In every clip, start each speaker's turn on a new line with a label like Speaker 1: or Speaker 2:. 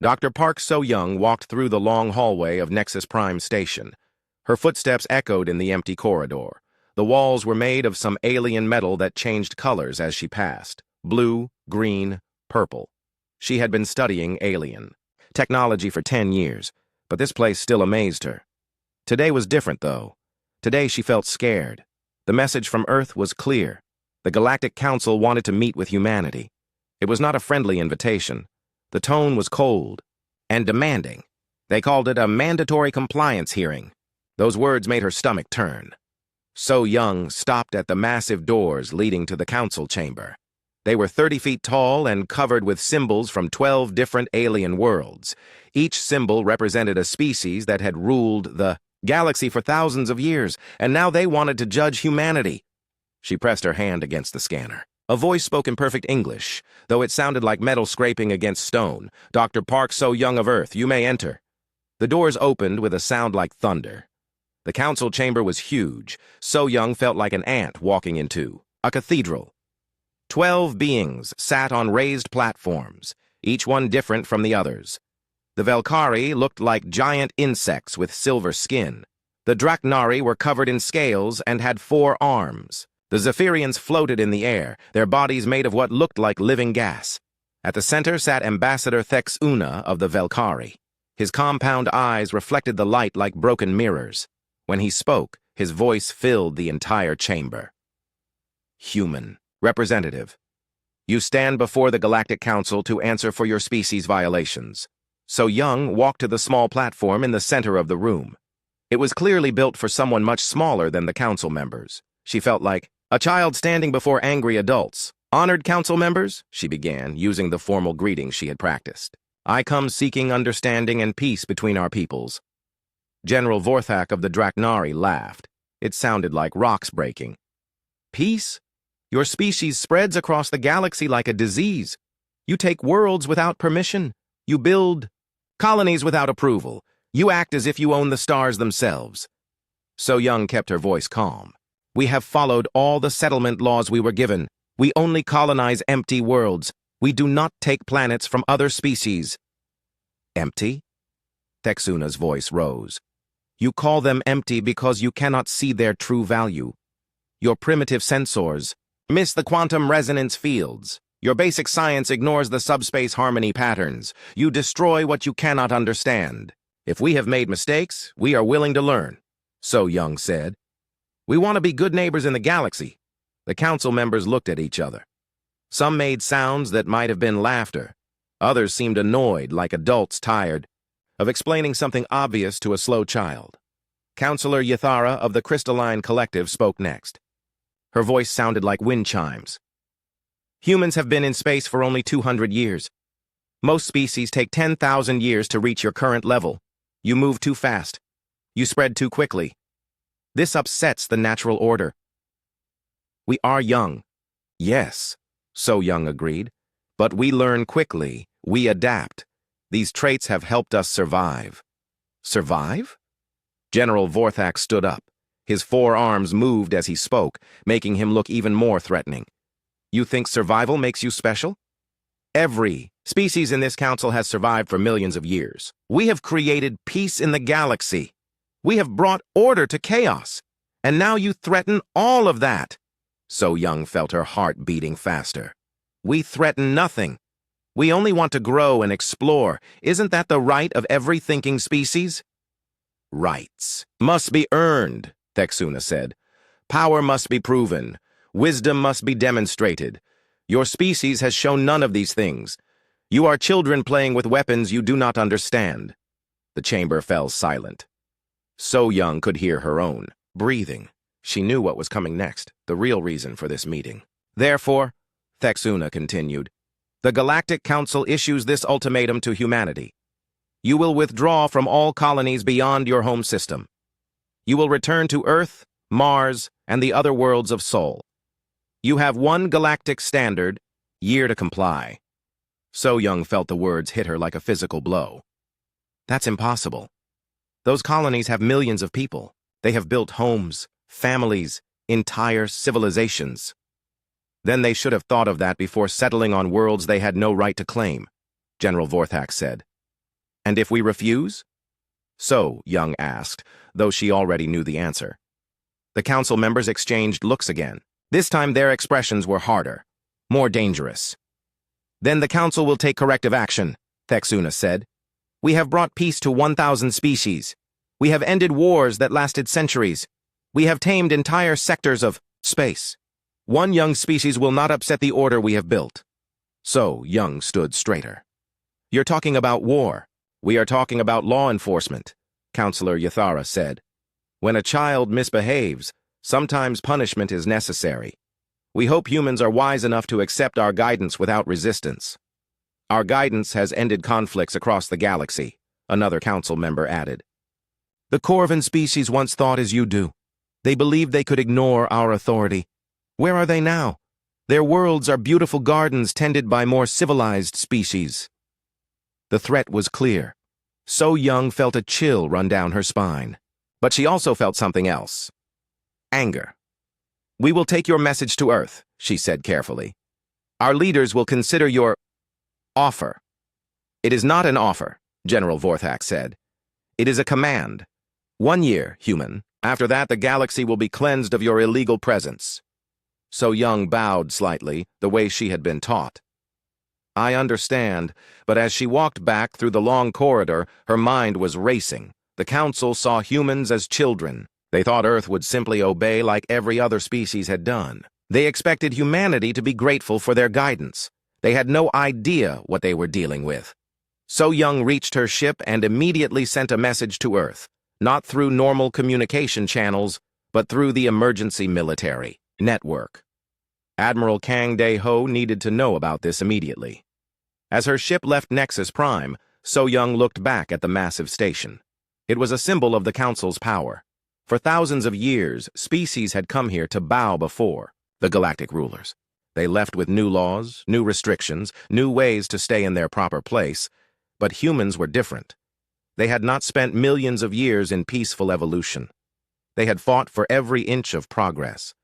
Speaker 1: Dr. Park So-young walked through the long hallway of Nexus Prime Station. Her footsteps echoed in the empty corridor. The walls were made of some alien metal that changed colors as she passed. Blue, green, purple. She had been studying alien technology for 10 years, but this place still amazed her. Today was different, though. Today she felt scared. The message from Earth was clear. The Galactic Council wanted to meet with humanity. It was not a friendly invitation. The tone was cold and demanding. They called it a mandatory compliance hearing. Those words made her stomach turn. So-young stopped at the massive doors leading to the council chamber. They were 30 feet tall and covered with symbols from 12 different alien worlds. Each symbol represented a species that had ruled the galaxy for thousands of years, and now they wanted to judge humanity. She pressed her hand against the scanner. A voice spoke in perfect English, though it sounded like metal scraping against stone. "Dr. Park So-young of Earth, you may enter." The doors opened with a sound like thunder. The council chamber was huge. So-young felt like an ant walking into a cathedral. 12 beings sat on raised platforms, each one different from the others. The Velkari looked like giant insects with silver skin. The Draknari were covered in scales and had 4 arms. The Zephyrians floated in the air, their bodies made of what looked like living gas. At the center sat Ambassador Thexuna of the Velkari. His compound eyes reflected the light like broken mirrors. When he spoke, his voice filled the entire chamber. Human. Representative. You stand before the Galactic Council to answer for your species' violations. So-young walked to the small platform in the center of the room. It was clearly built for someone much smaller than the council members. She felt like a child standing before angry adults. "Honored council members," she began, using the formal greeting she had practiced. "I come seeking understanding and peace between our peoples." General Vorthak of the Draknari laughed. It sounded like rocks breaking. "Peace? Your species spreads across the galaxy like a disease. You take worlds without permission. You build colonies without approval. You act as if you own the stars themselves." So-young kept her voice calm. "We have followed all the settlement laws we were given. We only colonize empty worlds. We do not take planets from other species." "Empty?" Thexuna's voice rose. "You call them empty because you cannot see their true value. Your primitive sensors miss the quantum resonance fields. Your basic science ignores the subspace harmony patterns. You destroy what you cannot understand. If we have made mistakes, we are willing to learn," So-young said. "We want to be good neighbors in the galaxy." The council members looked at each other. Some made sounds that might have been laughter. Others seemed annoyed, like adults tired of explaining something obvious to a slow child. Counselor Yathara of the Crystalline Collective spoke next. Her voice sounded like wind chimes. "Humans have been in space for only 200 years. Most species take 10,000 years to reach your current level. You move too fast. You spread too quickly. This upsets the natural order." "We are young." "Yes," So-young agreed. "But we learn quickly. We adapt. These traits have helped us survive." "Survive?" General Vorthak stood up. His 4 arms moved as he spoke, making him look even more threatening. "You think survival makes you special? Every species in this council has survived for millions of years. We have created peace in the galaxy. We have brought order to chaos. And now you threaten all of that." So-young felt her heart beating faster. "We threaten nothing. We only want to grow and explore. Isn't that the right of every thinking species?" "Rights must be earned," Thexuna said. "Power must be proven. Wisdom must be demonstrated. Your species has shown none of these things. You are children playing with weapons you do not understand." The chamber fell silent. So-young could hear her own breathing. She knew what was coming next, the real reason for this meeting. "Therefore," Thexuna continued, "the Galactic Council issues this ultimatum to humanity. You will withdraw from all colonies beyond your home system. You will return to Earth, Mars, and the other worlds of Sol. You have one galactic standard, year to comply." So-young felt the words hit her like a physical blow. "That's impossible. Those colonies have millions of people. They have built homes, families, entire civilizations. Then they should have thought of that before settling on worlds they had no right to claim," General Vorthak said. And if we refuse? So, Young asked, though she already knew the answer. The council members exchanged looks again. This time their expressions were harder, more dangerous. Then the council will take corrective action, Thexuna said. We have brought peace to 1,000 species. We have ended wars that lasted centuries. We have tamed entire sectors of space. One young species will not upset the order we have built. So, Young stood straighter. You're talking about war. We are talking about law enforcement, Counselor Yathara said. When a child misbehaves, sometimes punishment is necessary. We hope humans are wise enough to accept our guidance without resistance. Our guidance has ended conflicts across the galaxy, another council member added. The Corvan species once thought as you do. They believed they could ignore our authority. Where are they now? Their worlds are beautiful gardens tended by more civilized species. The threat was clear. So Young felt a chill run down her spine. But she also felt something else. Anger. We will take your message to Earth, she said carefully. Our leaders will consider your offer. It is not an offer, General Vorthak said. It is a command. 1 year, human. After that, the galaxy will be cleansed of your illegal presence. So Young bowed slightly, the way she had been taught. I understand, but as she walked back through the long corridor, her mind was racing. The council saw humans as children. They thought Earth would simply obey like every other species had done. They expected humanity to be grateful for their guidance. They had no idea what they were dealing with. So Young reached her ship and immediately sent a message to Earth, not through normal communication channels, but through the emergency military network. Admiral Kang De-ho needed to know about this immediately. As her ship left Nexus Prime, So Young looked back at the massive station. It was a symbol of the Council's power. For thousands of years, species had come here to bow before the galactic rulers. They left with new laws, new restrictions, new ways to stay in their proper place, but humans were different. They had not spent millions of years in peaceful evolution. They had fought for every inch of progress.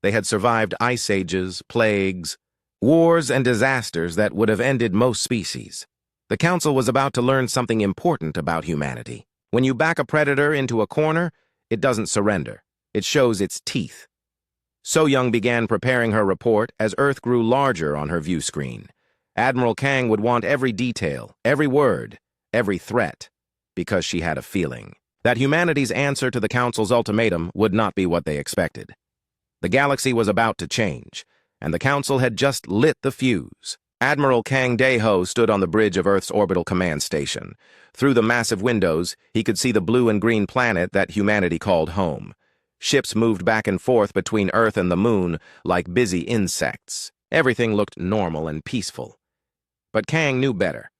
Speaker 1: They had survived ice ages, plagues, wars, and disasters that would have ended most species. The Council was about to learn something important about humanity. When you back a predator into a corner, it doesn't surrender. It shows its teeth. So Young began preparing her report as Earth grew larger on her view screen. Admiral Kang would want every detail, every word, every threat, because she had a feeling that humanity's answer to the Council's ultimatum would not be what they expected. The galaxy was about to change, and the Council had just lit the fuse. Admiral Kang De-ho stood on the bridge of Earth's orbital command station. Through the massive windows, he could see the blue and green planet that humanity called home. Ships moved back and forth between Earth and the moon like busy insects. Everything looked normal and peaceful. But Kang knew better.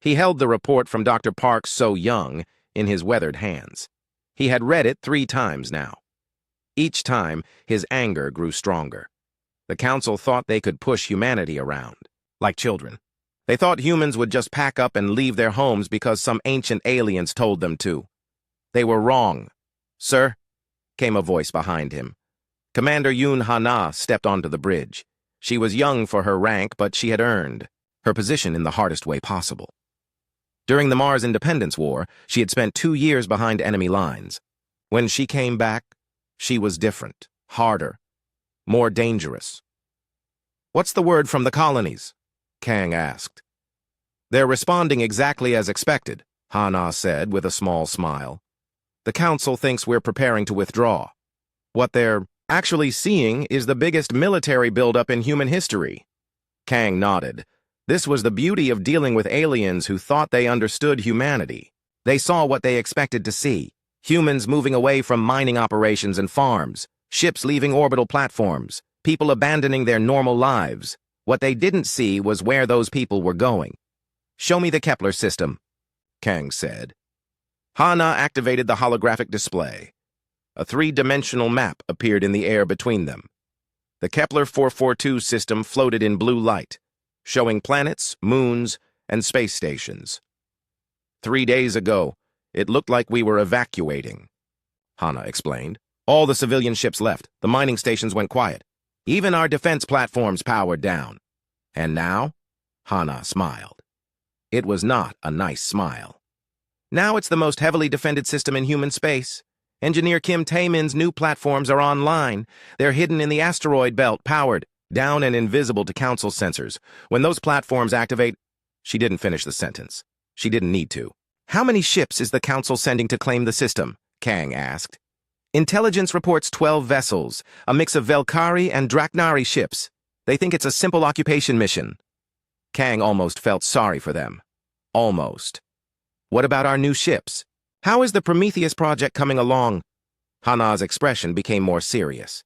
Speaker 1: He held the report from Dr. Park So Young in his weathered hands. He had read it 3 times now. Each time, his anger grew stronger. The Council thought they could push humanity around, like children. They thought humans would just pack up and leave their homes because some ancient aliens told them to. They were wrong. Sir, came a voice behind him. Commander Yoon Ha-na stepped onto the bridge. She was young for her rank, but she had earned her position in the hardest way possible. During the Mars Independence War, she had spent 2 years behind enemy lines. When she came back, she was different, harder, more dangerous. What's the word from the colonies? Kang asked. They're responding exactly as expected, Ha-na said with a small smile. The Council thinks we're preparing to withdraw. What they're actually seeing is the biggest military buildup in human history. Kang nodded. This was the beauty of dealing with aliens who thought they understood humanity. They saw what they expected to see. Humans moving away from mining operations and farms, ships leaving orbital platforms, people abandoning their normal lives. What they didn't see was where those people were going. Show me the Kepler system, Kang said. Ha-na activated the holographic display. A 3-dimensional map appeared in the air between them. The Kepler 442 system floated in blue light, showing planets, moons, and space stations. 3 days ago, it looked like we were evacuating, Ha-na explained. All the civilian ships left. The mining stations went quiet. Even our defense platforms powered down. And now? Ha-na smiled. It was not a nice smile. Now it's the most heavily defended system in human space. Engineer Kim Tae-min's new platforms are online. They're hidden in the asteroid belt, powered, down and invisible to Council sensors. When those platforms activate... She didn't finish the sentence. She didn't need to. How many ships is the Council sending to claim the system? Kang asked. Intelligence reports 12 vessels, a mix of Velkari and Draknari ships. They think it's a simple occupation mission. Kang almost felt sorry for them. Almost. What about our new ships? How is the Prometheus project coming along? Hana's expression became more serious.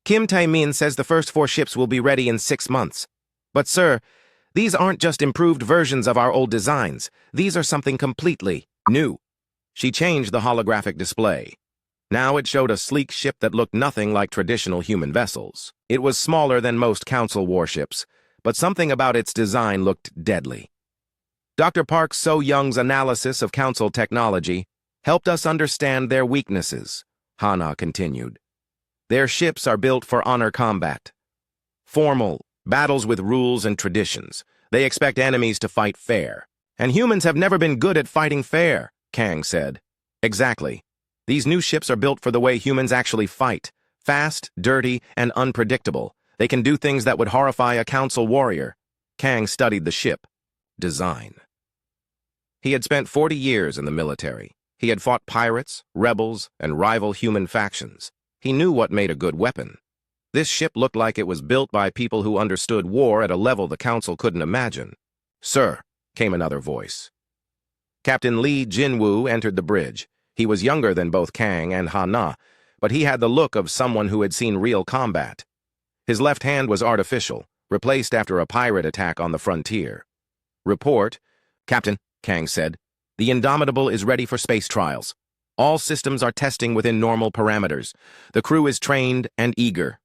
Speaker 1: Kim Tae-min says the first 4 ships will be ready in 6 months. But sir, these aren't just improved versions of our old designs. These are something completely new. She changed the holographic display. Now it showed a sleek ship that looked nothing like traditional human vessels. It was smaller than most Council warships, but something about its design looked deadly. Dr. Park So-young's analysis of Council technology helped us understand their weaknesses, Hana continued. Their ships are built for honor combat. Formal, battles with rules and traditions. They expect enemies to fight fair. And humans have never been good at fighting fair, Kang said. Exactly. These new ships are built for the way humans actually fight. Fast, dirty, and unpredictable. They can do things that would horrify a Council warrior. Kang studied the ship. Design. He had spent 40 years in the military. He had fought pirates, rebels, and rival human factions. He knew what made a good weapon. This ship looked like it was built by people who understood war at a level the Council couldn't imagine. Sir, came another voice. Captain Lee Jinwoo entered the bridge. He was younger than both Kang and Hana, but he had the look of someone who had seen real combat. His left hand was artificial, replaced after a pirate attack on the frontier. Report, Captain, Kang said. The Indomitable is ready for space trials. All systems are testing within normal parameters. The crew is trained and eager.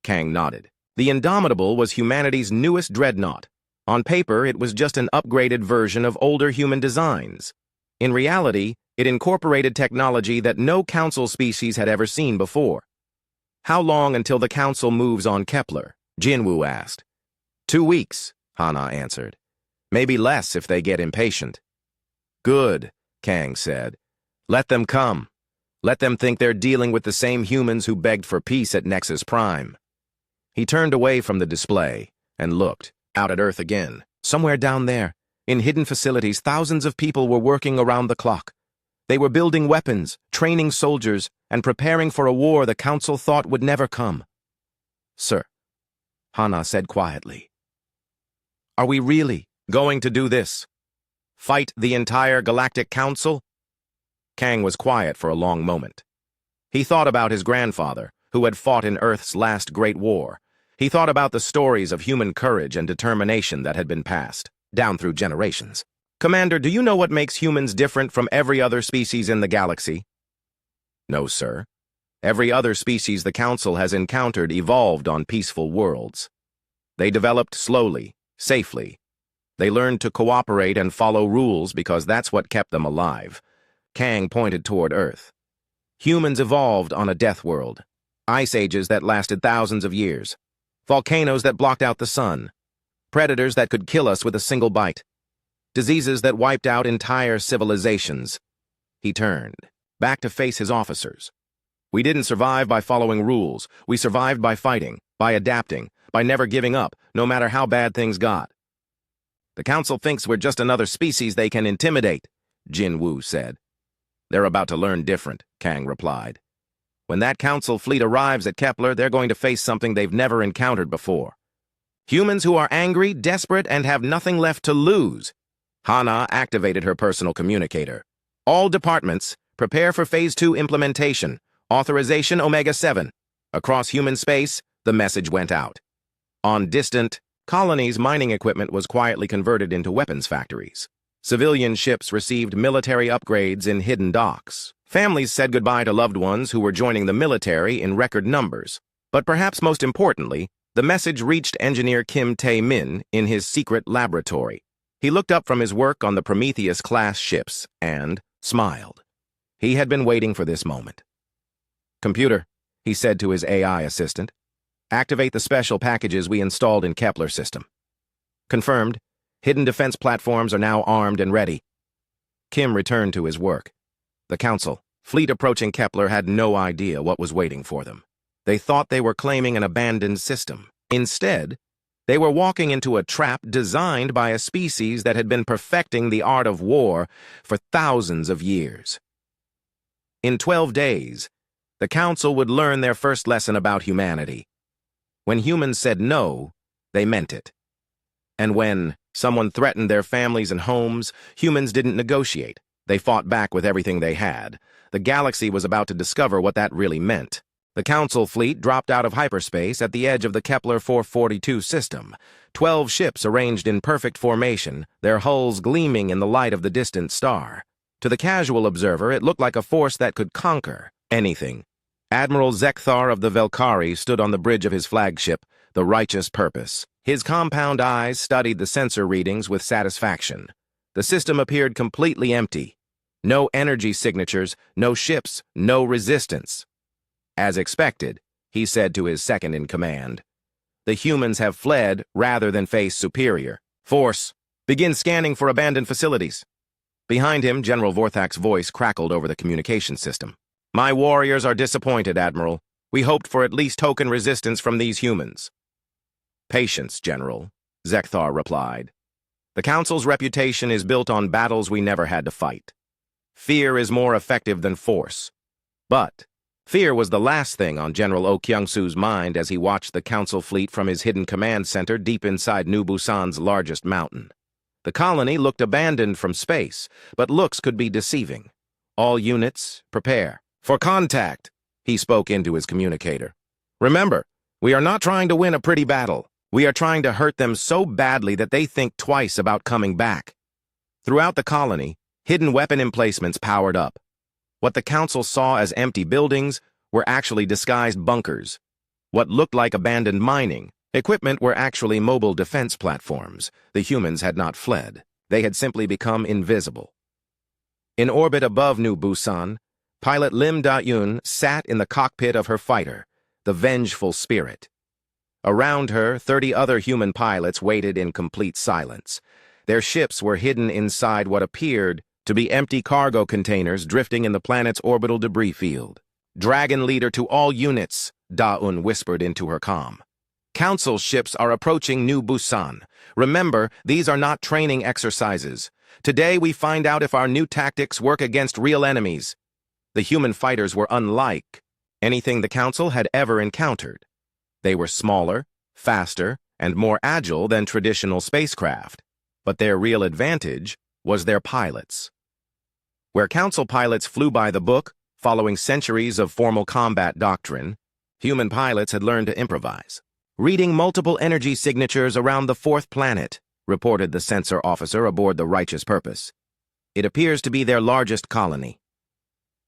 Speaker 1: Kang nodded. The Indomitable was humanity's newest dreadnought. On paper, it was just an upgraded version of older human designs. In reality, it incorporated technology that no Council species had ever seen before. How long until the Council moves on Kepler? Jinwoo asked. 2 weeks, Hana answered. Maybe less if they get impatient. Good, Kang said. Let them come. Let them think they're dealing with the same humans who begged for peace at Nexus Prime. He turned away from the display and looked out at Earth again. Somewhere down there, in hidden facilities, thousands of people were working around the clock. They were building weapons, training soldiers, and preparing for a war the Council thought would never come. Sir, Hana said quietly. Are we really going to do this? Fight the entire Galactic Council? Kang was quiet for a long moment. He thought about his grandfather, who had fought in Earth's last great war. He thought about the stories of human courage and determination that had been passed down through generations. Commander, do you know what makes humans different from every other species in the galaxy? No, sir. Every other species the Council has encountered evolved on peaceful worlds. They developed slowly, safely. They learned to cooperate and follow rules because that's what kept them alive. Kang pointed toward Earth. Humans evolved on a death world. Ice ages that lasted thousands of years. Volcanoes that blocked out the sun. Predators that could kill us with a single bite. Diseases that wiped out entire civilizations. He turned, back to face his officers. We didn't survive by following rules. We survived by fighting, by adapting, by never giving up, no matter how bad things got. The Council thinks we're just another species they can intimidate, Jinwoo said. They're about to learn different, Kang replied. When that Council fleet arrives at Kepler, they're going to face something they've never encountered before. Humans who are angry, desperate, and have nothing left to lose. Hana activated her personal communicator. All departments, prepare for Phase 2 implementation. Authorization Omega-7. Across human space, the message went out. On distant colonies, mining equipment was quietly converted into weapons factories. Civilian ships received military upgrades in hidden docks. Families said goodbye to loved ones who were joining the military in record numbers. But perhaps most importantly, the message reached engineer Kim Tae-min in his secret laboratory. He looked up from his work on the Prometheus-class ships and smiled. He had been waiting for this moment. Computer, he said to his AI assistant, activate the special packages we installed in Kepler system. Confirmed. Hidden defense platforms are now armed and ready. Kim returned to his work. The Council, fleet approaching Kepler, had no idea what was waiting for them. They thought they were claiming an abandoned system. Instead, they were walking into a trap designed by a species that had been perfecting the art of war for thousands of years. In 12 days, the Council would learn their first lesson about humanity. When humans said no, they meant it. And when someone threatened their families and homes, humans didn't negotiate. They fought back with everything they had. The galaxy was about to discover what that really meant. The Council fleet dropped out of hyperspace at the edge of the Kepler 442 system. 12 ships arranged in perfect formation, their hulls gleaming in the light of the distant star. To the casual observer, it looked like a force that could conquer anything. Admiral Zekthar of the Velkari stood on the bridge of his flagship, the Righteous Purpose. His compound eyes studied the sensor readings with satisfaction. The system appeared completely empty. No energy signatures, no ships, no resistance. As expected, he said to his second-in-command, "The humans have fled rather than face superior force. Begin scanning for abandoned facilities." Behind him, General Vorthak's voice crackled over the communication system. "My warriors are disappointed, Admiral. We hoped for at least token resistance from these humans." "Patience, General," Zekthar replied. "The Council's reputation is built on battles we never had to fight. Fear is more effective than force." But fear was the last thing on General Oh Kyung-soo's mind as he watched the Council fleet from his hidden command center deep inside New Busan's largest mountain. The colony looked abandoned from space, but looks could be deceiving. "All units, prepare for contact," he spoke into his communicator. "Remember, we are not trying to win a pretty battle. We are trying to hurt them so badly that they think twice about coming back." Throughout the colony, hidden weapon emplacements powered up. What the Council saw as empty buildings were actually disguised bunkers. What looked like abandoned mining equipment were actually mobile defense platforms. The humans had not fled. They had simply become invisible. In orbit above New Busan, pilot Lim Da-yun sat in the cockpit of her fighter, the Vengeful Spirit. Around her, 30 other human pilots waited in complete silence. Their ships were hidden inside what appeared to be empty cargo containers drifting in the planet's orbital debris field. "Dragon leader to all units," Da-un whispered into her comm. "Council ships are approaching New Busan. Remember, these are not training exercises. Today we find out if our new tactics work against real enemies." The human fighters were unlike anything the Council had ever encountered. They were smaller, faster, and more agile than traditional spacecraft. But their real advantage was their pilots. Where Council pilots flew by the book, following centuries of formal combat doctrine, human pilots had learned to improvise. "Reading multiple energy signatures around the 4th planet," reported the sensor officer aboard the Righteous Purpose. "It appears to be their largest colony."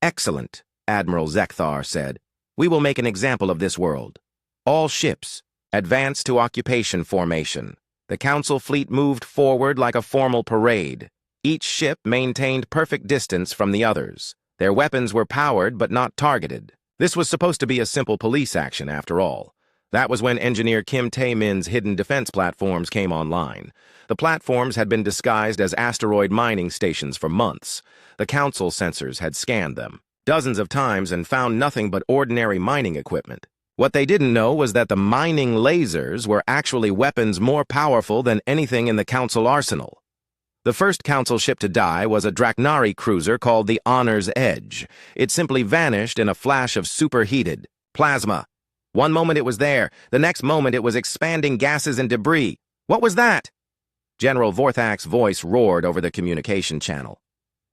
Speaker 1: "Excellent," Admiral Zekthar said. "We will make an example of this world. All ships, advance to occupation formation." The Council fleet moved forward like a formal parade. Each ship maintained perfect distance from the others. Their weapons were powered but not targeted. This was supposed to be a simple police action, after all. That was when engineer Kim Tae-min's hidden defense platforms came online. The platforms had been disguised as asteroid mining stations for months. The Council sensors had scanned them dozens of times and found nothing but ordinary mining equipment. What they didn't know was that the mining lasers were actually weapons more powerful than anything in the Council arsenal. The first Council ship to die was a Draknari cruiser called the Honor's Edge. It simply vanished in a flash of superheated plasma. One moment it was there, the next moment it was expanding gases and debris. "What was that?" General Vorthak's voice roared over the communication channel.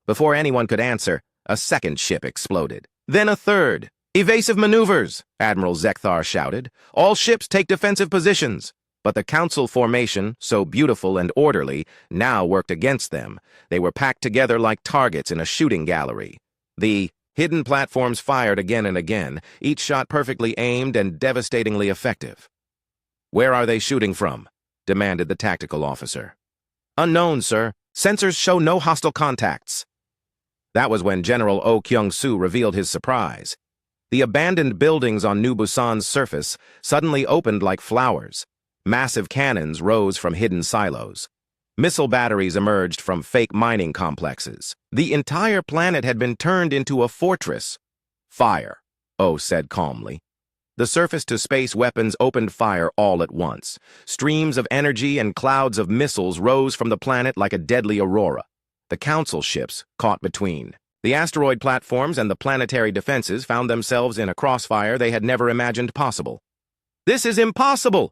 Speaker 1: Before anyone could answer, a second ship exploded. Then a third. "Evasive maneuvers," Admiral Zekthar shouted. "All ships take defensive positions." But the Council formation, so beautiful and orderly, now worked against them. They were packed together like targets in a shooting gallery. The hidden platforms fired again and again, each shot perfectly aimed and devastatingly effective. "Where are they shooting from?" demanded the tactical officer. "Unknown, sir. Sensors show no hostile contacts." That was when General Oh Kyung-soo revealed his surprise. The abandoned buildings on New Busan's surface suddenly opened like flowers. Massive cannons rose from hidden silos. Missile batteries emerged from fake mining complexes. The entire planet had been turned into a fortress. Fire, O said calmly. The surface-to-space weapons opened fire all at once. Streams of energy and clouds of missiles rose from the planet like a deadly aurora. The Council ships caught between. The asteroid platforms and the planetary defenses found themselves in a crossfire they had never imagined possible. "This is impossible!"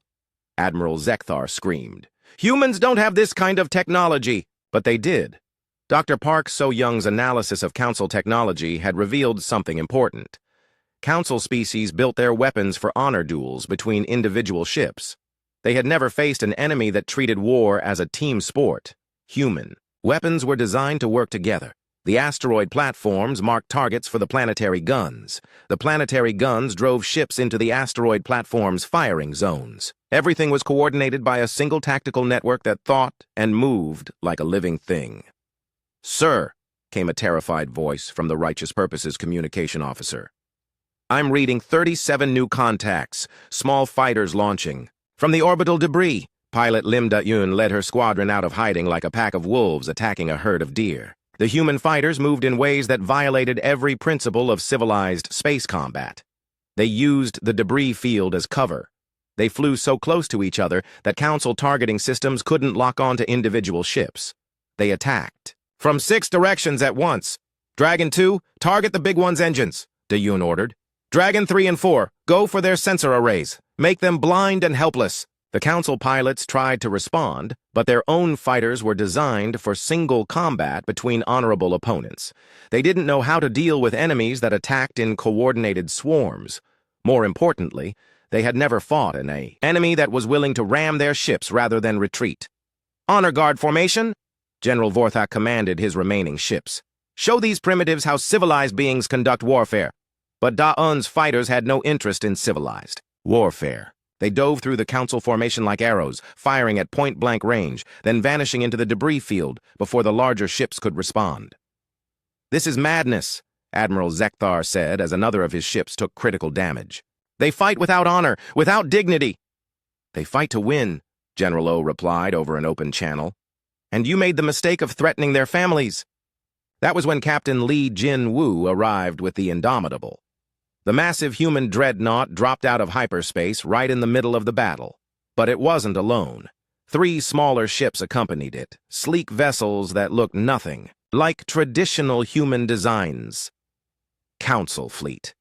Speaker 1: Admiral Zekthar screamed. "Humans don't have this kind of technology." But they did. Dr. Park So-Young's analysis of Council technology had revealed something important. Council species built their weapons for honor duels between individual ships. They had never faced an enemy that treated war as a team sport. Human. Weapons were designed to work together. The asteroid platforms marked targets for the planetary guns. The planetary guns drove ships into the asteroid platforms' firing zones. Everything was coordinated by a single tactical network that thought and moved like a living thing. "Sir," came a terrified voice from the Righteous Purposes communication officer. "I'm reading 37 new contacts, small fighters launching. From the orbital debris." Pilot Lim Da-Yun led her squadron out of hiding like a pack of wolves attacking a herd of deer. The human fighters moved in ways that violated every principle of civilized space combat. They used the debris field as cover. They flew so close to each other that Council targeting systems couldn't lock onto individual ships. They attacked. "From 6 directions at once. Dragon 2, target the big one's engines," Da-Yun ordered. "Dragon 3 and 4, go for their sensor arrays. Make them blind and helpless." The Council pilots tried to respond, but their own fighters were designed for single combat between honorable opponents. They didn't know how to deal with enemies that attacked in coordinated swarms. More importantly, they had never fought an enemy that was willing to ram their ships rather than retreat. "Honor guard formation," General Vorthak commanded his remaining ships. "Show these primitives how civilized beings conduct warfare." But Da-Un's fighters had no interest in civilized warfare. They dove through the Council formation like arrows, firing at point-blank range, then vanishing into the debris field before the larger ships could respond. "This is madness," Admiral Zekthar said as another of his ships took critical damage. "They fight without honor, without dignity." "They fight to win," General O replied over an open channel. "And you made the mistake of threatening their families." That was when Captain Lee Jin-Woo arrived with the Indomitable. The massive human dreadnought dropped out of hyperspace right in the middle of the battle. But it wasn't alone. 3 smaller ships accompanied it, sleek vessels that looked nothing like traditional human designs. "Council fleet,"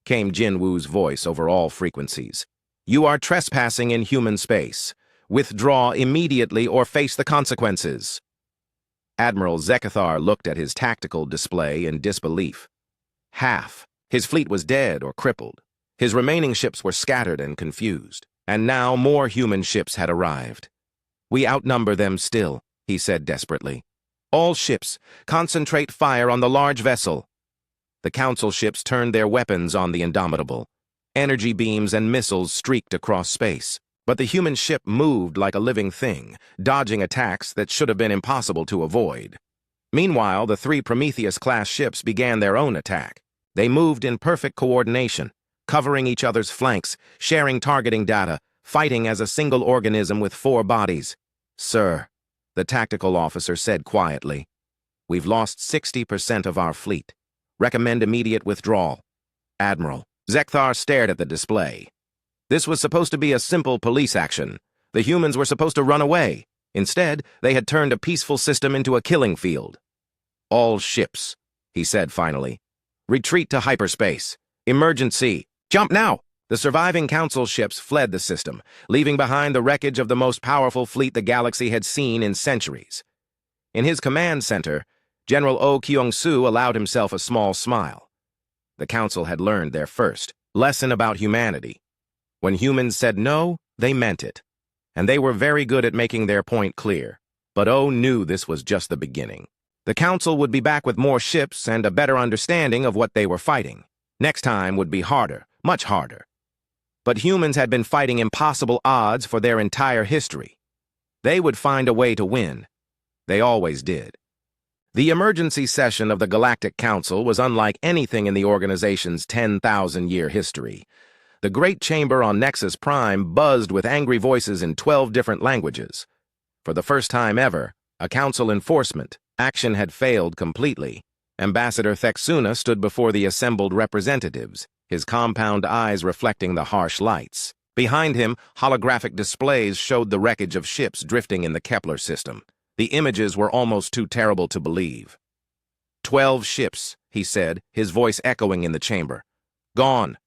Speaker 1: came Jin-Woo's voice over all frequencies. "You are trespassing in human space. Withdraw immediately or face the consequences." Admiral Zekthar looked at his tactical display in disbelief. Half. His fleet was dead or crippled. His remaining ships were scattered and confused. And now more human ships had arrived. "We outnumber them still," he said desperately. "All ships, concentrate fire on the large vessel." The Council ships turned their weapons on the Indomitable. Energy beams and missiles streaked across space. But the human ship moved like a living thing, dodging attacks that should have been impossible to avoid. Meanwhile, the 3 Prometheus-class ships began their own attack. They moved in perfect coordination, covering each other's flanks, sharing targeting data, fighting as a single organism with 4 bodies. "Sir," the tactical officer said quietly, "we've lost 60% of our fleet. Recommend immediate withdrawal." "Admiral." Zekthar stared at the display. This was supposed to be a simple police action. The humans were supposed to run away. Instead, they had turned a peaceful system into a killing field. "All ships," he said finally. "Retreat to hyperspace. Emergency. Jump now!" The surviving Council ships fled the system, leaving behind the wreckage of the most powerful fleet the galaxy had seen in centuries. In his command center, General Oh Kyung-soo allowed himself a small smile. The Council had learned their first lesson about humanity. When humans said no, they meant it. And they were very good at making their point clear. But Oh knew this was just the beginning. The Council would be back with more ships and a better understanding of what they were fighting. Next time would be harder, much harder. But humans had been fighting impossible odds for their entire history. They would find a way to win. They always did. The emergency session of the Galactic Council was unlike anything in the organization's 10,000-year history. The Great Chamber on Nexus Prime buzzed with angry voices in 12 different languages. For the first time ever, a council enforcement action had failed completely. Ambassador Thexuna stood before the assembled representatives, his compound eyes reflecting the harsh lights. Behind him, holographic displays showed the wreckage of ships drifting in the Kepler system. The images were almost too terrible to believe. 12 ships, he said, his voice echoing in the chamber. Gone.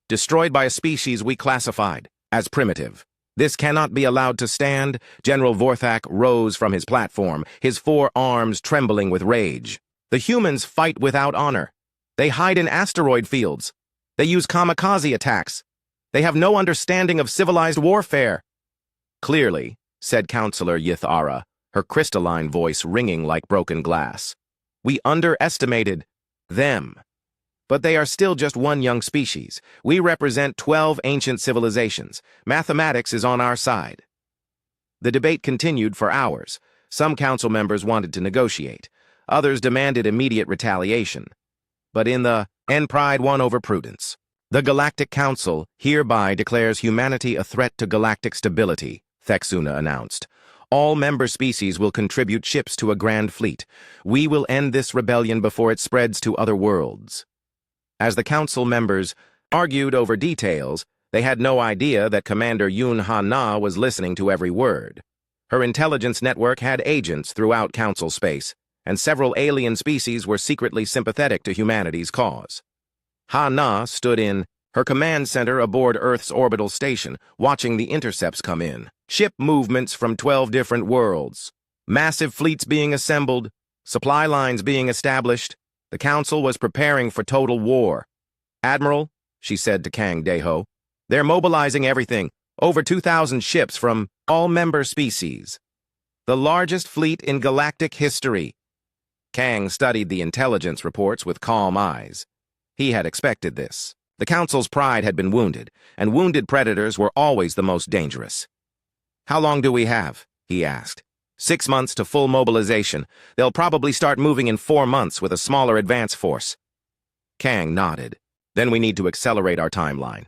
Speaker 1: Destroyed by a species we classified as primitive. This cannot be allowed to stand. General Vorthak rose from his platform, his 4 arms trembling with rage. The humans fight without honor. They hide in asteroid fields. They use kamikaze attacks. They have no understanding of civilized warfare. Clearly, said Counselor Yithara, her crystalline voice ringing like broken glass. We underestimated them. But they are still just one young species. We represent 12 ancient civilizations. Mathematics is on our side. The debate continued for hours. Some council members wanted to negotiate. Others demanded immediate retaliation. But in the end, pride won over prudence. The Galactic Council hereby declares humanity a threat to galactic stability, Thexuna announced. All member species will contribute ships to a grand fleet. We will end this rebellion before it spreads to other worlds. As the council members argued over details, they had no idea that Commander Yun Ha-na was listening to every word. Her intelligence network had agents throughout council space, and several alien species were secretly sympathetic to humanity's cause. Ha-na stood in her command center aboard Earth's orbital station, watching the intercepts come in. Ship movements from 12 different worlds. Massive fleets being assembled, supply lines being established. The council was preparing for total war. Admiral, she said to Kang Deho, they're mobilizing everything. Over 2,000 ships from all member species. The largest fleet in galactic history. Kang studied the intelligence reports with calm eyes. He had expected this. The council's pride had been wounded, and wounded predators were always the most dangerous. How long do we have? He asked. 6 months to full mobilization. They'll probably start moving in 4 months with a smaller advance force. Kang nodded. Then we need to accelerate our timeline.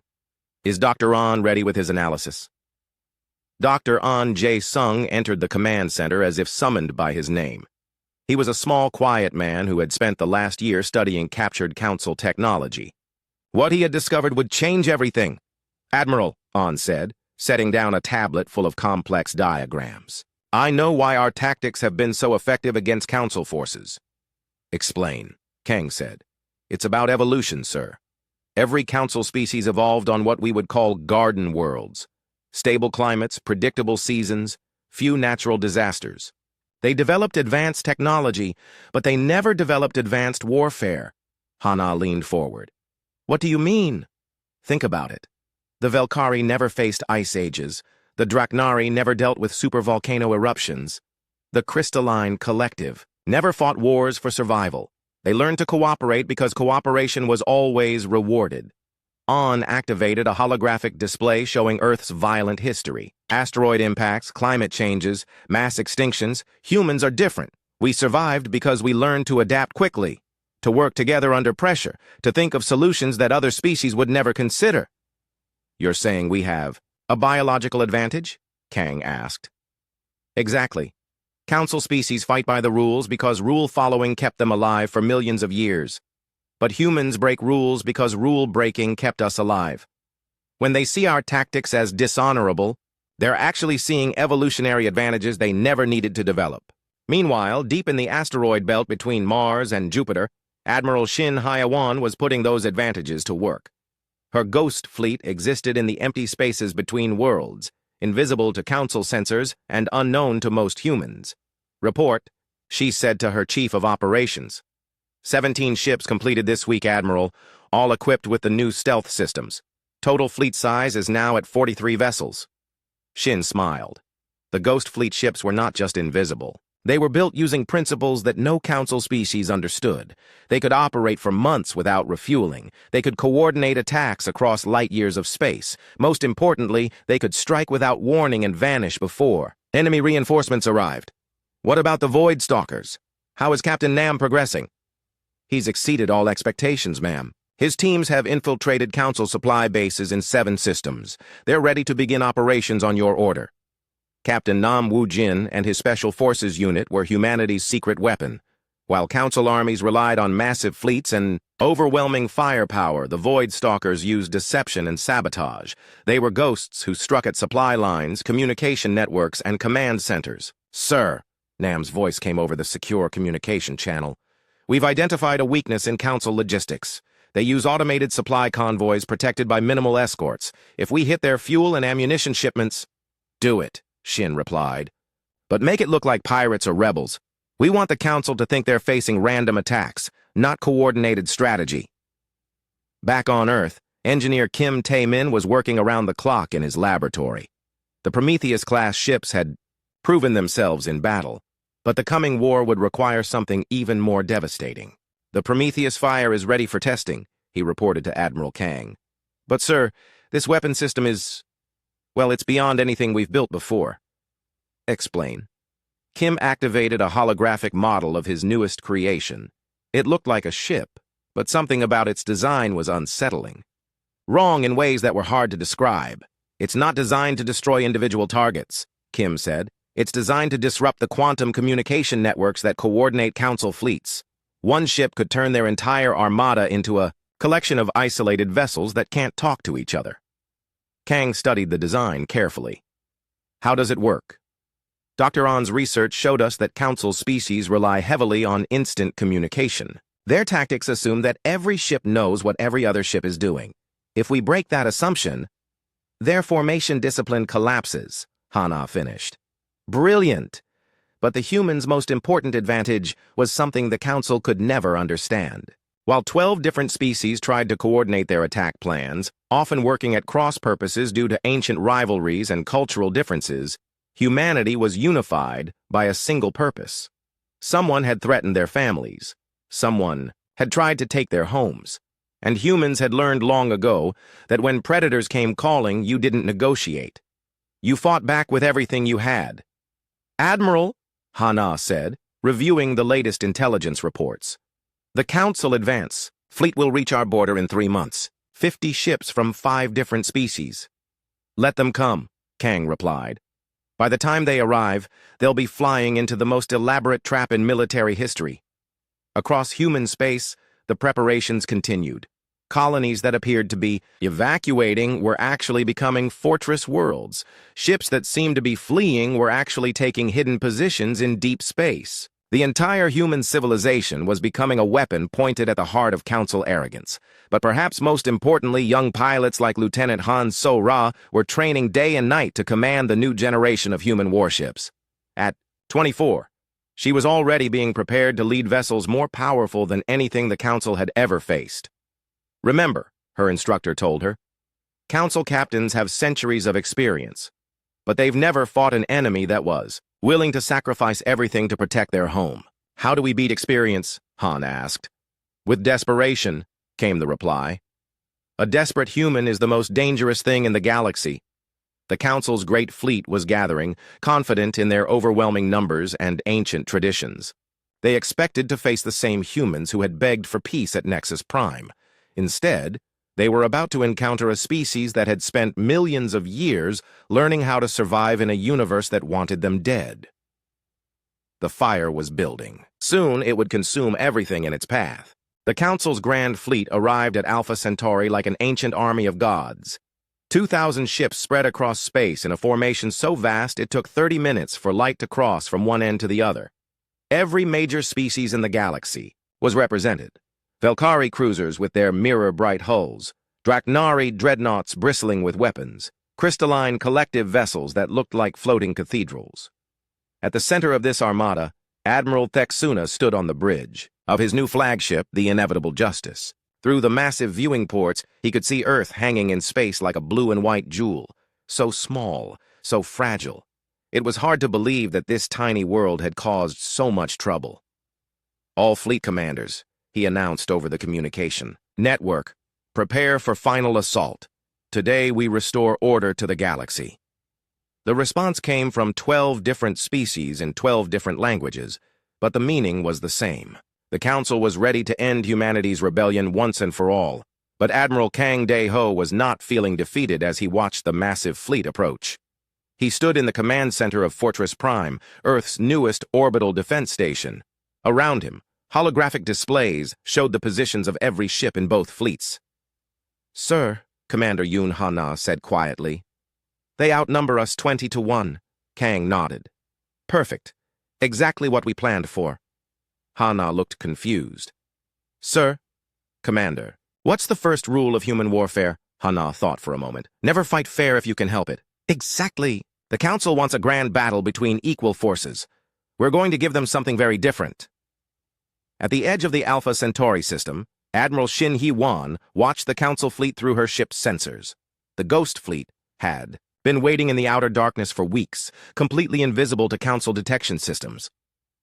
Speaker 1: Is Dr. An ready with his analysis? Dr. An Jae-sung entered the command center as if summoned by his name. He was a small, quiet man who had spent the last year studying captured council technology. What he had discovered would change everything. Admiral, An said, setting down a tablet full of complex diagrams. I know why our tactics have been so effective against council forces. Explain, Kang said. It's about evolution, sir. Every council species evolved on what we would call garden worlds. Stable climates, predictable seasons, few natural disasters. They developed advanced technology, but they never developed advanced warfare. Hana leaned forward. What do you mean? Think about it. The Velkari never faced ice ages. The Draknari never dealt with supervolcano eruptions. The Crystalline Collective never fought wars for survival. They learned to cooperate because cooperation was always rewarded. An activated a holographic display showing Earth's violent history. Asteroid impacts, climate changes, mass extinctions. Humans are different. We survived because we learned to adapt quickly, to work together under pressure, to think of solutions that other species would never consider. You're saying we have a biological advantage? Kang asked. Exactly. Council species fight by the rules because rule following kept them alive for millions of years. But humans break rules because rule-breaking kept us alive. When they see our tactics as dishonorable, they're actually seeing evolutionary advantages they never needed to develop. Meanwhile, deep in the asteroid belt between Mars and Jupiter, Admiral Shin Hyawan was putting those advantages to work. Her ghost fleet existed in the empty spaces between worlds, invisible to council sensors and unknown to most humans. Report, she said to her chief of operations. 17 ships completed this week, Admiral, all equipped with the new stealth systems. Total fleet size is now at 43 vessels. Shin smiled. The Ghost Fleet ships were not just invisible. They were built using principles that no council species understood. They could operate for months without refueling. They could coordinate attacks across light years of space. Most importantly, they could strike without warning and vanish before enemy reinforcements arrived. What about the Void Stalkers? How is Captain Nam progressing? He's exceeded all expectations, ma'am. His teams have infiltrated council supply bases in 7 systems. They're ready to begin operations on your order. Captain Nam Wu-jin and his Special Forces unit were humanity's secret weapon. While Council armies relied on massive fleets and overwhelming firepower, the Void Stalkers used deception and sabotage. They were ghosts who struck at supply lines, communication networks, and command centers. "Sir," Nam's voice came over the secure communication channel, "we've identified a weakness in Council logistics. They use automated supply convoys protected by minimal escorts. If we hit their fuel and ammunition shipments—" "Do it," Shin replied. "But make it look like pirates or rebels. We want the Council to think they're facing random attacks, not coordinated strategy." Back on Earth, engineer Kim Tae-min was working around the clock in his laboratory. The Prometheus-class ships had proven themselves in battle, but the coming war would require something even more devastating. "The Prometheus fire is ready for testing," he reported to Admiral Kang. "But sir, this weapon system is, well, it's beyond anything we've built before." "Explain." Kim activated a holographic model of his newest creation. It looked like a ship, but something about its design was unsettling. Wrong in ways that were hard to describe. "It's not designed to destroy individual targets," Kim said. "It's designed to disrupt the quantum communication networks that coordinate Council fleets. One ship could turn their entire armada into a collection of isolated vessels that can't talk to each other." Kang studied the design carefully. "How does it work?" Dr. On's research showed us that Council species rely heavily on instant communication. Their tactics assume that every ship knows what every other ship is doing. If we break that assumption, their formation discipline collapses, Hana finished. "Brilliant! But the humans' most important advantage was something the Council could never understand. While 12 different species tried to coordinate their attack plans, often working at cross purposes due to ancient rivalries and cultural differences, humanity was unified by a single purpose. Someone had threatened their families. Someone had tried to take their homes. And humans had learned long ago that when predators came calling, you didn't negotiate. You fought back with everything you had." "Admiral," Hana said, reviewing the latest intelligence reports, "the Council advance. Fleet will reach our border in 3 months. 50 ships from 5 different species." "Let them come," Kang replied. "By the time they arrive, they'll be flying into the most elaborate trap in military history." Across human space, the preparations continued. Colonies that appeared to be evacuating were actually becoming fortress worlds. Ships that seemed to be fleeing were actually taking hidden positions in deep space. The entire human civilization was becoming a weapon pointed at the heart of Council arrogance. But perhaps most importantly, young pilots like Lieutenant Han So-ra were training day and night to command the new generation of human warships. At 24, she was already being prepared to lead vessels more powerful than anything the Council had ever faced. "Remember," her instructor told her, "Council captains have centuries of experience, but they've never fought an enemy that was willing to sacrifice everything to protect their home." "How do we beat experience?" Han asked. "With desperation," came the reply. "A desperate human is the most dangerous thing in the galaxy." The Council's great fleet was gathering, confident in their overwhelming numbers and ancient traditions. They expected to face the same humans who had begged for peace at Nexus Prime. Instead, they were about to encounter a species that had spent millions of years learning how to survive in a universe that wanted them dead. The fire was building. Soon it would consume everything in its path. The Council's grand fleet arrived at Alpha Centauri like an ancient army of gods. 2,000 ships spread across space in a formation so vast it took 30 minutes for light to cross from one end to the other. Every major species in the galaxy was represented. Valkyrie cruisers with their mirror-bright hulls, Draknari dreadnoughts bristling with weapons, crystalline collective vessels that looked like floating cathedrals. At the center of this armada, Admiral Thexuna stood on the bridge of his new flagship, the Inevitable Justice. Through the massive viewing ports, he could see Earth hanging in space like a blue and white jewel, so small, so fragile. It was hard to believe that this tiny world had caused so much trouble. "All fleet commanders," he announced over the communication network, "prepare for final assault. Today we restore order to the galaxy." The response came from 12 different species in 12 different languages, but the meaning was the same. The Council was ready to end humanity's rebellion once and for all, but Admiral Kang Dae-ho was not feeling defeated as he watched the massive fleet approach. He stood in the command center of Fortress Prime, Earth's newest orbital defense station. Around him, holographic displays showed the positions of every ship in both fleets. "Sir," Commander Yoon Ha-na said quietly. "They outnumber us 20-1. Kang nodded. "Perfect. Exactly what we planned for." Ha-na looked confused. "Sir," "Commander, what's the first rule of human warfare?" Ha-na thought for a moment. "Never fight fair if you can help it." "Exactly. The Council wants a grand battle between equal forces. We're going to give them something very different." At the edge of the Alpha Centauri system, Admiral Shin Hee-won watched the Council fleet through her ship's sensors. The Ghost Fleet had been waiting in the outer darkness for weeks, completely invisible to Council detection systems.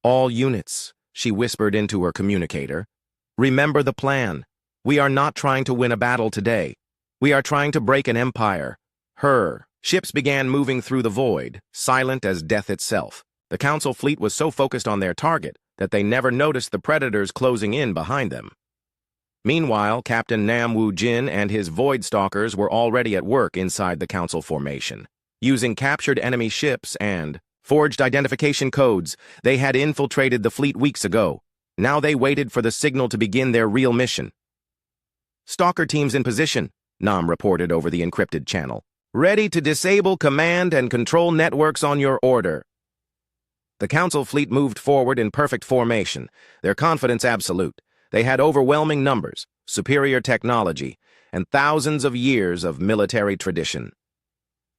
Speaker 1: "All units," she whispered into her communicator. "Remember the plan. We are not trying to win a battle today. We are trying to break an empire." Her ships began moving through the void, silent as death itself. The Council fleet was so focused on their target that they never noticed the predators closing in behind them. Meanwhile, Captain Nam Woo-jin and his Void Stalkers were already at work inside the Council formation. Using captured enemy ships and forged identification codes, they had infiltrated the fleet weeks ago. Now they waited for the signal to begin their real mission. "Stalker teams in position," Nam reported over the encrypted channel. "Ready to disable command and control networks on your order." The Council fleet moved forward in perfect formation, their confidence absolute. They had overwhelming numbers, superior technology, and thousands of years of military tradition.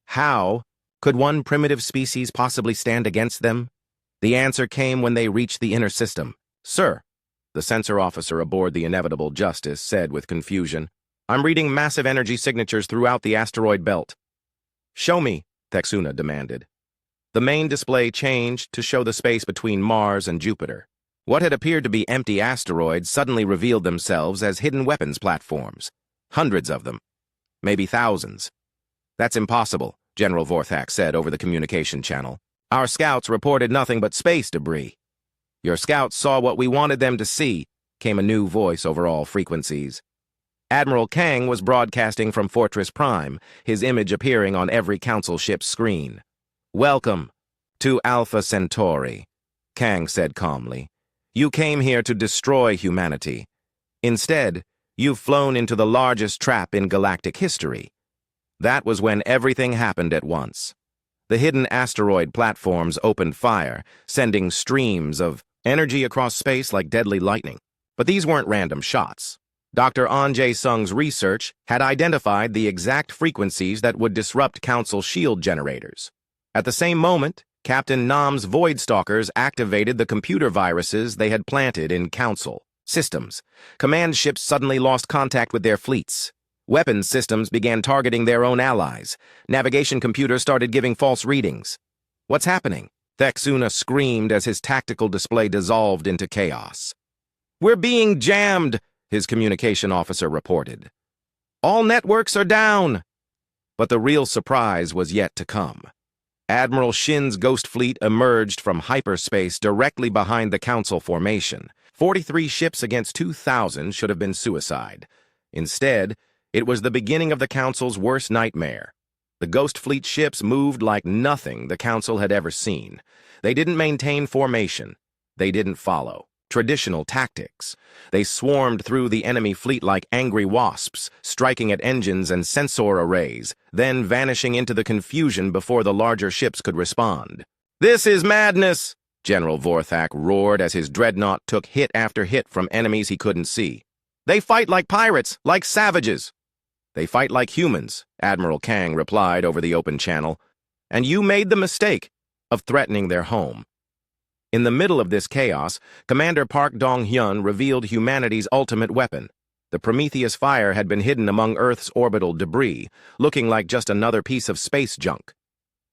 Speaker 1: How could one primitive species possibly stand against them? The answer came when they reached the inner system. "Sir," the sensor officer aboard the Inevitable Justice said with confusion, "I'm reading massive energy signatures throughout the asteroid belt." "Show me," Thexuna demanded. The main display changed to show the space between Mars and Jupiter. What had appeared to be empty asteroids suddenly revealed themselves as hidden weapons platforms. Hundreds of them. Maybe thousands. "That's impossible," General Vorthak said over the communication channel. "Our scouts reported nothing but space debris." "Your scouts saw what we wanted them to see," came a new voice over all frequencies. Admiral Kang was broadcasting from Fortress Prime, his image appearing on every Council ship's screen. "Welcome to Alpha Centauri," Kang said calmly. "You came here to destroy humanity. Instead, you've flown into the largest trap in galactic history." That was when everything happened at once. The hidden asteroid platforms opened fire, sending streams of energy across space like deadly lightning. But these weren't random shots. Dr. An Jae-sung's research had identified the exact frequencies that would disrupt Council shield generators. At the same moment, Captain Nam's Void Stalkers activated the computer viruses they had planted in Council systems. Command ships suddenly lost contact with their fleets. Weapons systems began targeting their own allies. Navigation computers started giving false readings. "What's happening?" Thexuna screamed as his tactical display dissolved into chaos. "We're being jammed," his communication officer reported. "All networks are down." But the real surprise was yet to come. Admiral Shin's Ghost Fleet emerged from hyperspace directly behind the Council formation. 43 ships against 2,000 should have been suicide. Instead, it was the beginning of the Council's worst nightmare. The Ghost Fleet ships moved like nothing the Council had ever seen. They didn't maintain formation. They didn't follow traditional tactics. They swarmed through the enemy fleet like angry wasps, striking at engines and sensor arrays, then vanishing into the confusion before the larger ships could respond. "This is madness!" General Vorthak roared as his dreadnought took hit after hit from enemies he couldn't see. "They fight like pirates, like savages." "They fight like humans," Admiral Kang replied over the open channel. "And you made the mistake of threatening their home." In the middle of this chaos, Commander Park Dong-hyun revealed humanity's ultimate weapon. The Prometheus fire had been hidden among Earth's orbital debris, looking like just another piece of space junk.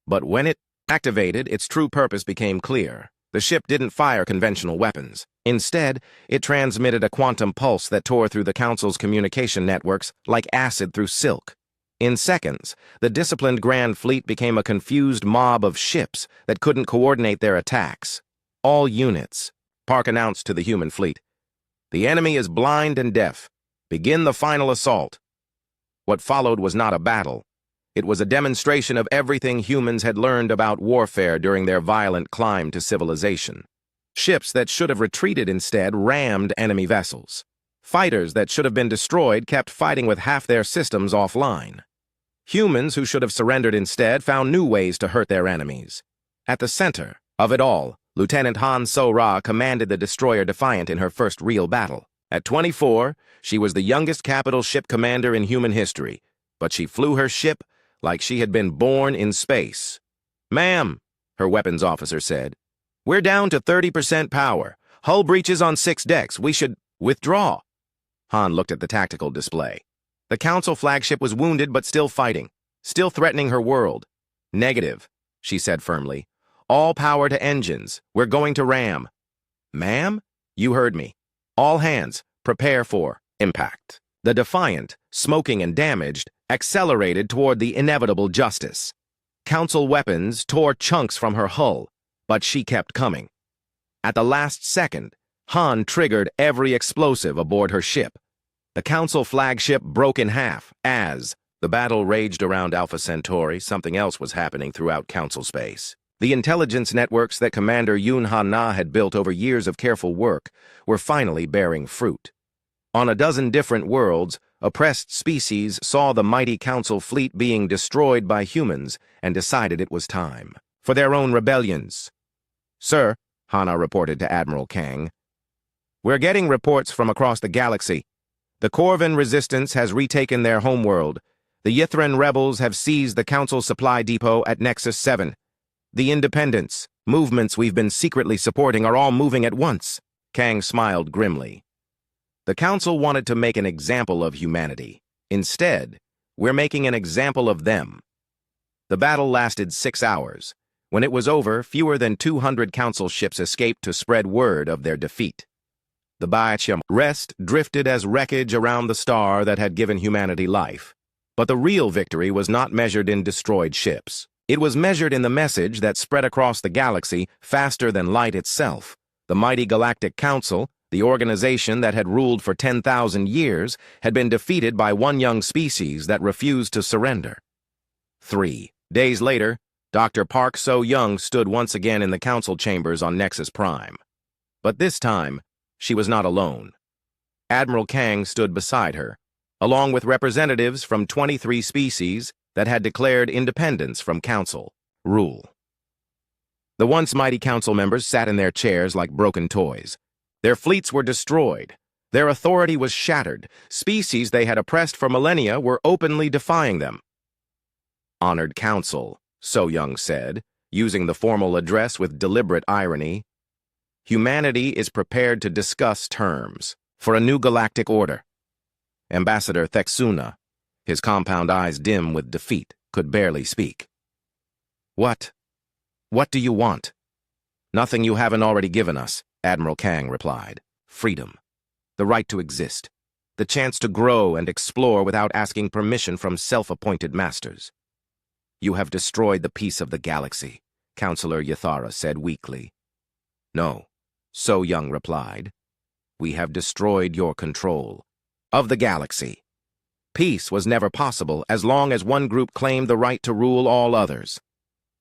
Speaker 1: But when it activated, its true purpose became clear. The ship didn't fire conventional weapons. Instead, it transmitted a quantum pulse that tore through the Council's communication networks like acid through silk. In seconds, the disciplined Grand Fleet became a confused mob of ships that couldn't coordinate their attacks. "All units," Park announced to the human fleet. "The enemy is blind and deaf. Begin the final assault." What followed was not a battle. It was a demonstration of everything humans had learned about warfare during their violent climb to civilization. Ships that should have retreated instead rammed enemy vessels. Fighters that should have been destroyed kept fighting with half their systems offline. Humans who should have surrendered instead found new ways to hurt their enemies. At the center of it all, Lieutenant Han So-ra commanded the destroyer Defiant in her first real battle. At 24, she was the youngest capital ship commander in human history, but she flew her ship like she had been born in space. "Ma'am," her weapons officer said, "we're down to 30% power. Hull breaches on 6 decks. We should withdraw." Han looked at the tactical display. The Council flagship was wounded but still fighting, still threatening her world. "Negative," she said firmly. "All power to engines. We're going to ram." "Ma'am? You heard me. All hands, prepare for impact." The Defiant, smoking and damaged, accelerated toward the inevitable justice. Council weapons tore chunks from her hull, but she kept coming. At the last second, Han triggered every explosive aboard her ship. The Council flagship broke in half as the battle raged around Alpha Centauri. Something else was happening throughout Council space. The intelligence networks that Commander Yoon Ha-na had built over years of careful work were finally bearing fruit. On a dozen different worlds, oppressed species saw the mighty Council fleet being destroyed by humans and decided it was time for their own rebellions. "Sir," Hana reported to Admiral Kang, "we're getting reports from across the galaxy. The Corvin resistance has retaken their homeworld. The Yithran rebels have seized the Council supply depot at Nexus 7. The Independents, movements we've been secretly supporting, are all moving at once." Kang smiled grimly. "The Council wanted to make an example of humanity. Instead, we're making an example of them." The battle lasted 6 hours. When it was over, fewer than 200 Council ships escaped to spread word of their defeat. The Ba'achim rest drifted as wreckage around the star that had given humanity life. But the real victory was not measured in destroyed ships. It was measured in the message that spread across the galaxy faster than light itself. The mighty Galactic Council, the organization that had ruled for 10,000 years, had been defeated by one young species that refused to surrender. 3 days later, Dr. Park So-young stood once again in the Council chambers on Nexus Prime. But this time, she was not alone. Admiral Kang stood beside her, along with representatives from 23 species that had declared independence from Council rule. The once mighty Council members sat in their chairs like broken toys. Their fleets were destroyed. Their authority was shattered. Species they had oppressed for millennia were openly defying them. "Honored Council," So-young said, using the formal address with deliberate irony, "humanity is prepared to discuss terms for a new galactic order." Ambassador Thexuna, his compound eyes dim with defeat, could barely speak. What do you want?" "Nothing you haven't already given us," Admiral Kang replied. "Freedom. The right to exist. The chance to grow and explore without asking permission from self-appointed masters." "You have destroyed the peace of the galaxy," Counselor Yathara said weakly. "No," So-young replied. "We have destroyed your control of the galaxy. Peace was never possible as long as one group claimed the right to rule all others."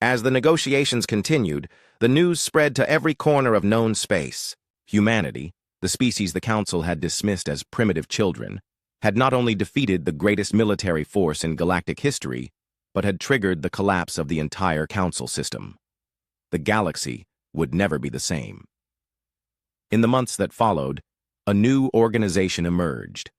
Speaker 1: As the negotiations continued, the news spread to every corner of known space. Humanity, the species the Council had dismissed as primitive children, had not only defeated the greatest military force in galactic history, but had triggered the collapse of the entire Council system. The galaxy would never be the same. In the months that followed, a new organization emerged.